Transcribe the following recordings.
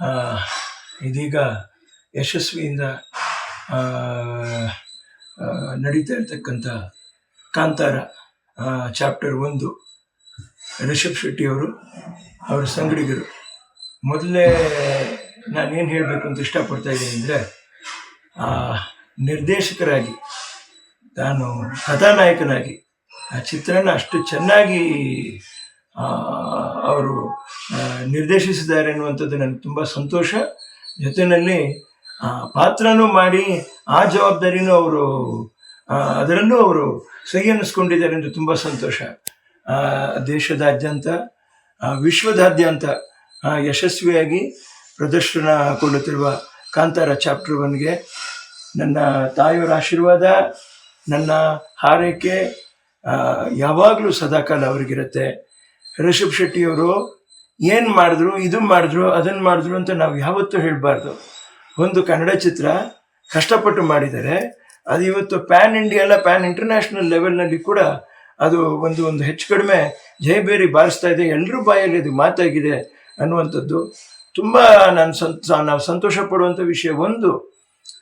ಆ, ಇದೀಗ ಯಶಸ್ವಿಯಿಂದ ಆ, ಆ, ನಡೀತಾ ಇರ್ತಕ್ಕಂಥ ಕಾಂತಾರ ಚಾಪ್ಟರ್ 1 ರಿಷಬ್ ಶೆಟ್ಟಿಯವರು ಅವರ ಸಂಗಡಿಗರು. ಮೊದಲೇ ನಾನೇನು ಹೇಳಬೇಕು ಅಂತ ಇಷ್ಟಪಡ್ತಾ ಇದ್ದೀನಿ ಅಂದರೆ, ನಿರ್ದೇಶಕರಾಗಿ ತಾನು ಕಥಾನಾಯಕನಾಗಿ ಆ ಚಿತ್ರನ ಅಷ್ಟು ಚೆನ್ನಾಗಿ ಅವರು ನಿರ್ದೇಶಿಸಿದ್ದಾರೆ ಅನ್ನುವಂಥದ್ದು ನನಗೆ ತುಂಬ ಸಂತೋಷ. ಜೊತೆಯಲ್ಲಿ ಪಾತ್ರನೂ ಮಾಡಿ ಆ ಜವಾಬ್ದಾರಿನೂ ಅವರು ಅದರಲ್ಲೂ ಅವರು ಸಹಿ ಅನ್ನಿಸ್ಕೊಂಡಿದ್ದಾರೆ ಎಂದು ತುಂಬ ಸಂತೋಷ. ದೇಶದಾದ್ಯಂತ ವಿಶ್ವದಾದ್ಯಂತ ಯಶಸ್ವಿಯಾಗಿ ಪ್ರದರ್ಶನಗೊಳ್ಳುತ್ತಿರುವ ಕಾಂತಾರ ಚಾಪ್ಟರ್ 1ಗೆ ನನ್ನ ತಾಯಿಯವರ ಆಶೀರ್ವಾದ, ನನ್ನ ಹಾರೈಕೆ ಯಾವಾಗಲೂ ಸದಾಕಾಲ ಅವ್ರಿಗಿರುತ್ತೆ. ರಿಷಬ್ ಶೆಟ್ಟಿಯವರು ಏನು ಮಾಡಿದ್ರು, ಇದು ಮಾಡಿದ್ರು, ಅದನ್ನು ಮಾಡಿದ್ರು ಅಂತ ನಾವು ಯಾವತ್ತೂ ಹೇಳಬಾರ್ದು. ಒಂದು ಕನ್ನಡ ಚಿತ್ರ ಕಷ್ಟಪಟ್ಟು ಮಾಡಿದ್ದಾರೆ, ಅದು ಇವತ್ತು ಪ್ಯಾನ್ ಇಂಡಿಯಾ ಅಲ್ಲ, ಪ್ಯಾನ್ ಇಂಟರ್ನ್ಯಾಷನಲ್ ಲೆವೆಲ್ನಲ್ಲಿ ಕೂಡ ಅದು ಒಂದು ಹೆಚ್ಚು ಕಡಿಮೆ ಜಯಬೇರಿ ಬಾರಿಸ್ತಾ ಇದೆ. ಎಲ್ಲರೂ ಬಾಯಲ್ಲಿ ಅದು ಮಾತಾಗಿದೆ ಅನ್ನುವಂಥದ್ದು ತುಂಬ ನಾವು ಸಂತೋಷ ಪಡುವಂಥ ವಿಷಯ. ಒಂದು,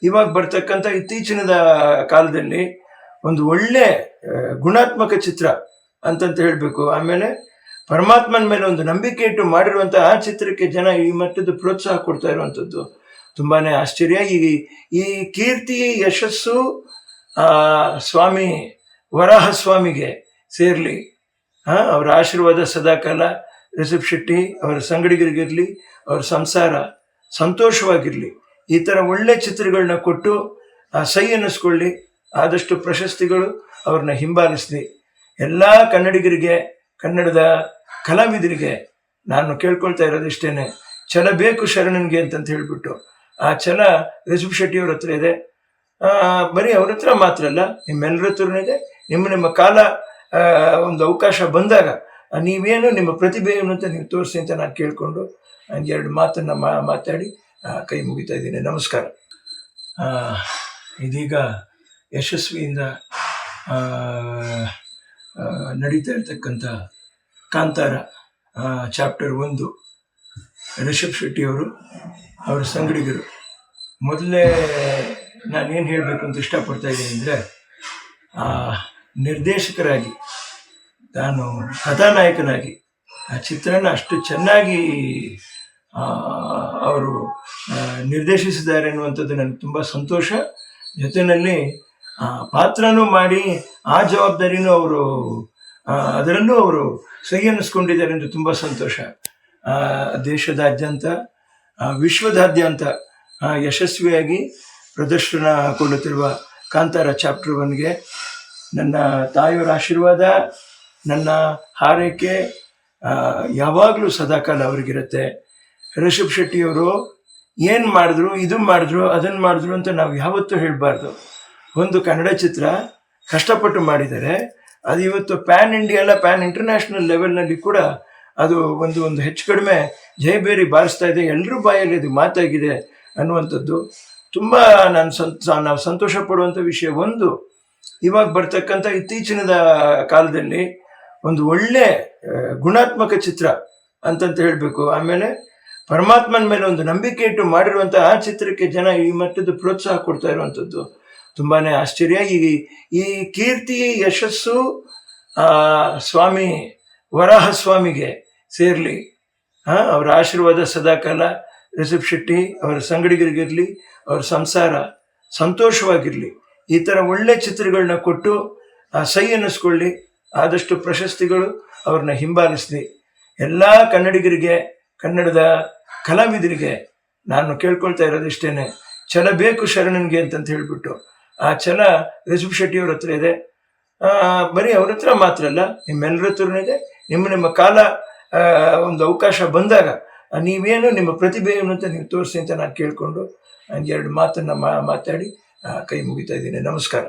ಇವಾಗ ಬರ್ತಕ್ಕಂಥ ಇತ್ತೀಚಿನ ಕಾಲದಲ್ಲಿ ಒಂದು ಒಳ್ಳೆ ಗುಣಾತ್ಮಕ ಚಿತ್ರ ಅಂತಂತ ಹೇಳಬೇಕು. ಆಮೇಲೆ ಪರಮಾತ್ಮನ ಮೇಲೆ ಒಂದು ನಂಬಿಕೆ ಇಟ್ಟು ಮಾಡಿರುವಂಥ ಆ ಚಿತ್ರಕ್ಕೆ ಜನ ಈ ಮಟ್ಟದ ಪ್ರೋತ್ಸಾಹ ಕೊಡ್ತಾ ಇರುವಂಥದ್ದು ತುಂಬಾ ಆಶ್ಚರ್ಯ. ಈ ಕೀರ್ತಿ ಯಶಸ್ಸು ಸ್ವಾಮಿ ವರಾಹ ಸ್ವಾಮಿಗೆ ಸೇರಲಿ. ಅವರ ಆಶೀರ್ವಾದ ಸದಾಕಾಲ ರಿಷಬ್ ಶೆಟ್ಟಿ ಅವರ ಸಂಗಡಿಗರಿಗಿರಲಿ, ಅವ್ರ ಸಂಸಾರ ಸಂತೋಷವಾಗಿರಲಿ. ಈ ಥರ ಒಳ್ಳೆ ಚಿತ್ರಗಳನ್ನ ಕೊಟ್ಟು ಸೈ ಅನ್ನಿಸ್ಕೊಳ್ಳಿ. ಆದಷ್ಟು ಪ್ರಶಸ್ತಿಗಳು ಅವ್ರನ್ನ ಹಿಂಬಾಲಿಸಲಿ. ಎಲ್ಲ ಕನ್ನಡಿಗರಿಗೆ, ಕನ್ನಡದ ಕಲಾವಿದರಿಗೆ ನಾನು ಕೇಳ್ಕೊಳ್ತಾ ಇರೋದಿಷ್ಟೇ, ಛಲ ಬೇಕು ಶರಣನಿಗೆ ಅಂತಂತ ಹೇಳ್ಬಿಟ್ಟು. ಆ ಛಲ ರಿಷಬ್ ಶೆಟ್ಟಿಯವ್ರ ಹತ್ರ ಇದೆ. ಬರೀ ಅವ್ರ ಹತ್ರ ಮಾತ್ರ ಅಲ್ಲ, ನಿಮ್ಮೆಲ್ಲರ ಹತ್ರನೂ ಇದೆ. ನಿಮ್ಮ ಕಾಲ ಒಂದು ಅವಕಾಶ ಬಂದಾಗ ನೀವೇನು ನಿಮ್ಮ ಪ್ರತಿಭೆ ಏನು ಅಂತ ನೀವು ತೋರಿಸಿ ಅಂತ ನಾನು ಕೇಳಿಕೊಂಡು ಎರಡು ಮಾತನ್ನು ಮಾತಾಡಿ ಕೈ ಮುಗಿತಾ ಇದ್ದೀನಿ. ನಮಸ್ಕಾರ. ಇದೀಗ ಯಶಸ್ವಿಯಿಂದ ನಡೀತಾ ಇರ್ತಕ್ಕಂಥ ಕಾಂತಾರ ಚಾಪ್ಟರ್ 1 ರಿಷಬ್ ಶೆಟ್ಟಿಯವರು ಅವರ ಸಂಗಡಿಗರು. ಮೊದಲೇ ನಾನೇನು ಹೇಳಬೇಕು ಅಂತ ಇಷ್ಟಪಡ್ತಾ ಇದ್ದೀನಿ ಅಂದರೆ, ನಿರ್ದೇಶಕರಾಗಿ ತಾನು ಕಥಾನಾಯಕನಾಗಿ ಆ ಚಿತ್ರನ ಅಷ್ಟು ಚೆನ್ನಾಗಿ ಅವರು ನಿರ್ದೇಶಿಸಿದ್ದಾರೆ ಅನ್ನುವಂಥದ್ದು ನನಗೆ ತುಂಬ ಸಂತೋಷ. ಜೊತೆಯಲ್ಲಿ ಪಾತ್ರನೂ ಮಾಡಿ ಆ ಜವಾಬ್ದಾರಿನೂ ಅವರು ಅದರಲ್ಲೂ ಅವರು ಸಹಿ ಅನ್ನಿಸ್ಕೊಂಡಿದ್ದಾರೆ ಎಂದು ತುಂಬ ಸಂತೋಷ. ದೇಶದಾದ್ಯಂತ ವಿಶ್ವದಾದ್ಯಂತ ಯಶಸ್ವಿಯಾಗಿ ಪ್ರದರ್ಶನಗೊಳ್ಳುತ್ತಿರುವ ಕಾಂತಾರ ಚಾಪ್ಟರ್ 1ಗೆ ನನ್ನ ತಾಯಿಯವರ ಆಶೀರ್ವಾದ, ನನ್ನ ಹಾರೈಕೆ ಯಾವಾಗಲೂ ಸದಾಕಾಲ ಅವ್ರಿಗಿರುತ್ತೆ. ರಿಷಬ್ ಶೆಟ್ಟಿಯವರು ಏನು ಮಾಡಿದ್ರು, ಇದು ಮಾಡಿದ್ರು, ಅದನ್ನು ಮಾಡಿದ್ರು ಅಂತ ನಾವು ಯಾವತ್ತೂ ಹೇಳಬಾರ್ದು. ಒಂದು ಕನ್ನಡ ಚಿತ್ರ ಕಷ್ಟಪಟ್ಟು ಮಾಡಿದ್ದಾರೆ, ಅದು ಇವತ್ತು ಪ್ಯಾನ್ ಇಂಡಿಯಾ ಅಲ್ಲ, ಪ್ಯಾನ್ ಇಂಟರ್ನ್ಯಾಷನಲ್ ಲೆವೆಲ್ನಲ್ಲಿ ಕೂಡ ಅದು ಒಂದು ಹೆಚ್ಚು ಕಡಿಮೆ ಜಯಬೇರಿ ಬಾರಿಸ್ತಾ ಇದೆ. ಎಲ್ಲರೂ ಬಾಯಲ್ಲಿ ಅದು ಮಾತಾಗಿದೆ ಅನ್ನುವಂಥದ್ದು ತುಂಬ ನಾವು ಸಂತೋಷ ಪಡುವಂಥ ವಿಷಯ. ಒಂದು, ಇವಾಗ ಬರ್ತಕ್ಕಂಥ ಇತ್ತೀಚಿನ ಕಾಲದಲ್ಲಿ ಒಂದು ಒಳ್ಳೆ ಗುಣಾತ್ಮಕ ಚಿತ್ರ ಅಂತಂತ ಹೇಳಬೇಕು. ಆಮೇಲೆ ಪರಮಾತ್ಮನ ಮೇಲೆ ಒಂದು ನಂಬಿಕೆ ಇಟ್ಟು ಮಾಡಿರುವಂಥ ಆ ಚಿತ್ರಕ್ಕೆ ಜನ ಈ ಮಟ್ಟದ ಪ್ರೋತ್ಸಾಹ ಕೊಡ್ತಾ ಇರುವಂಥದ್ದು ತುಂಬಾ ಆಶ್ಚರ್ಯ. ಈ ಕೀರ್ತಿ ಯಶಸ್ಸು ಸ್ವಾಮಿ ವರಾಹ ಸ್ವಾಮಿಗೆ ಸೇರಲಿ. ಅವರ ಆಶೀರ್ವಾದ ಸದಾಕಾಲ ರಿಷಬ್ ಶೆಟ್ಟಿ ಅವರ ಸಂಗಡಿಗರಿಗಿರಲಿ, ಅವ್ರ ಸಂಸಾರ ಸಂತೋಷವಾಗಿರಲಿ. ಈ ಥರ ಒಳ್ಳೆ ಚಿತ್ರಗಳನ್ನ ಕೊಟ್ಟು ಸೈ ಅನ್ನಿಸ್ಕೊಳ್ಳಿ. ಆದಷ್ಟು ಪ್ರಶಸ್ತಿಗಳು ಅವ್ರನ್ನ ಹಿಂಬಾಲಿಸಲಿ. ಎಲ್ಲ ಕನ್ನಡಿಗರಿಗೆ, ಕನ್ನಡದ ಕಲಾವಿದರಿಗೆ ನಾನು ಕೇಳ್ಕೊಳ್ತಾ ಇರೋದಿಷ್ಟೇ, ಛಲ ಬೇಕು ಶರಣನಿಗೆ ಅಂತಂತ ಹೇಳ್ಬಿಟ್ಟು. ಆ ಛಲ ರಿಷಬ್ ಶೆಟ್ಟಿಯವ್ರ ಹತ್ರ ಇದೆ. ಬರೀ ಅವ್ರ ಹತ್ರ ಮಾತ್ರ ಅಲ್ಲ, ನಿಮ್ಮೆಲ್ಲರ ಹತ್ರನೂ ಇದೆ. ನಿಮ್ಮ ಕಾಲ ಒಂದು ಅವಕಾಶ ಬಂದಾಗ ನೀವೇನು ನಿಮ್ಮ ಪ್ರತಿಭೆ ಏನು ಅಂತ ನೀವು ತೋರಿಸಿ ಅಂತ ನಾನು ಕೇಳಿಕೊಂಡು ಎರಡು ಮಾತನ್ನು ಮಾತಾಡಿ ಕೈ ಮುಗಿತಾ ಇದ್ದೀನಿ. ನಮಸ್ಕಾರ.